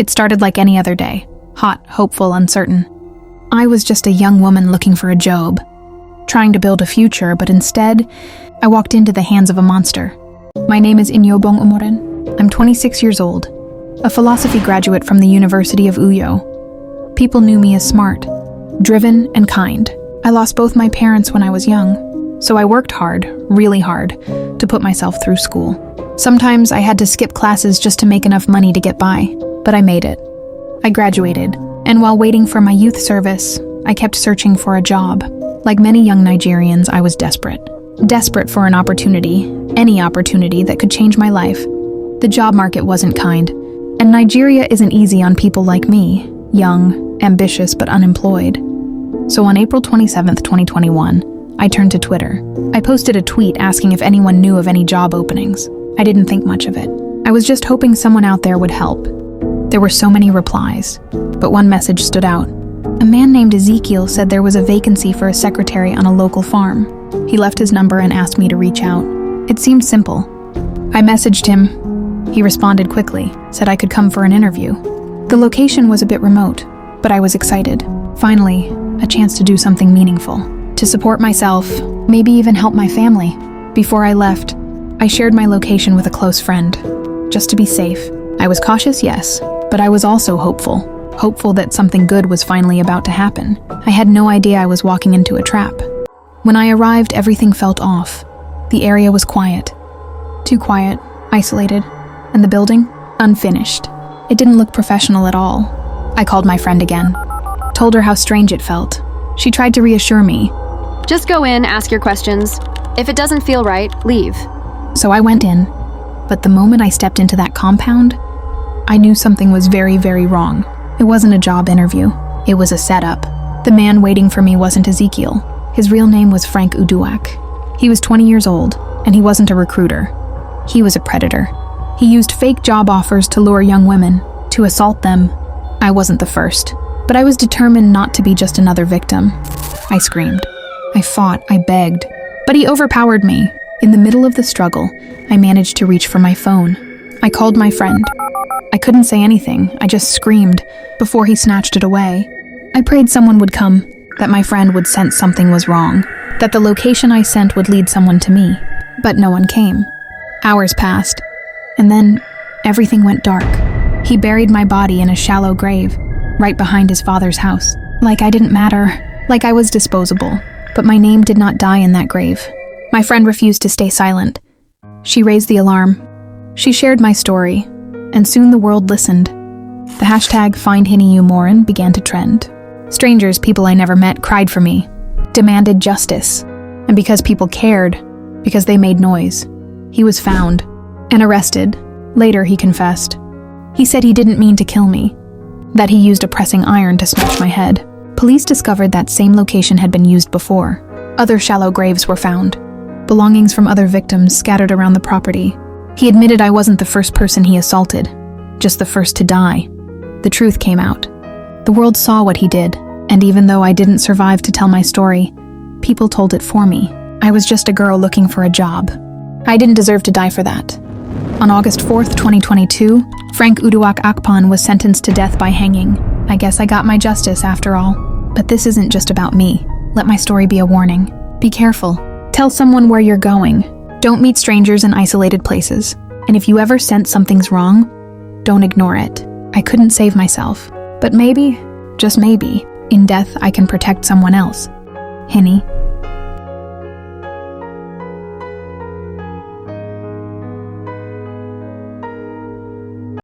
It started like any other day. Hot, hopeful, uncertain. I was just a young woman looking for a job, trying to build a future, but instead, I walked into the hands of a monster. My name is Iniobong Umoren. I'm 26 years old, a philosophy graduate from the University of Uyo. People knew me as smart, driven, and kind. I lost both my parents when I was young, so I worked hard, really hard, to put myself through school. Sometimes I had to skip classes just to make enough money to get by, but I made it. I graduated, and while waiting for my youth service, I kept searching for a job. Like many young Nigerians, I was desperate. Desperate for an opportunity, any opportunity that could change my life. The job market wasn't kind, and Nigeria isn't easy on people like me, young, ambitious, but unemployed. So on April 27th, 2021, I turned to Twitter. I posted a tweet asking if anyone knew of any job openings. I didn't think much of it. I was just hoping someone out there would help. There were so many replies, but one message stood out. A man named Ezekiel said there was a vacancy for a secretary on a local farm. He left his number and asked me to reach out. It seemed simple. I messaged him. He responded quickly, said I could come for an interview. The location was a bit remote, but I was excited. Finally, a chance to do something meaningful. To support myself, maybe even help my family. Before I left, I shared my location with a close friend, just to be safe. I was cautious, yes, but I was also hopeful. Hopeful that something good was finally about to happen. I had no idea I was walking into a trap. When I arrived, everything felt off. The area was quiet. Too quiet, isolated, and the building, unfinished. It didn't look professional at all. I called my friend again, told her how strange it felt. She tried to reassure me. Just go in, ask your questions. If it doesn't feel right, leave. So I went in, but the moment I stepped into that compound, I knew something was very, very wrong. It wasn't a job interview. It was a setup. The man waiting for me wasn't Ezekiel. His real name was Frank Uduak. He was 20 years old, and he wasn't a recruiter. He was a predator. He used fake job offers to lure young women, to assault them. I wasn't the first, but I was determined not to be just another victim. I screamed. I fought. I begged. But he overpowered me. In the middle of the struggle, I managed to reach for my phone. I called my friend. I couldn't say anything. I just screamed before he snatched it away. I prayed someone would come, that my friend would sense something was wrong, that the location I sent would lead someone to me. But no one came. Hours passed, and then everything went dark. He buried my body in a shallow grave, right behind his father's house. Like I didn't matter, like I was disposable. But my name did not die in that grave. My friend refused to stay silent. She raised the alarm. She shared my story, and soon the world listened. The hashtag #FindIniobong began to trend. Strangers, people I never met, cried for me, demanded justice. And because people cared, because they made noise, he was found and arrested. Later, he confessed. He said he didn't mean to kill me, that he used a pressing iron to smash my head. Police discovered that same location had been used before. Other shallow graves were found, belongings from other victims scattered around the property. He admitted I wasn't the first person he assaulted, just the first to die. The truth came out. The world saw what he did, and even though I didn't survive to tell my story, people told it for me. I was just a girl looking for a job. I didn't deserve to die for that. On August 4th, 2022, Frank Uduak Akpan was sentenced to death by hanging. I guess I got my justice after all. But this isn't just about me. Let my story be a warning. Be careful. Tell someone where you're going. Don't meet strangers in isolated places. And if you ever sense something's wrong, don't ignore it. I couldn't save myself. But maybe, just maybe, in death I can protect someone else. Hini.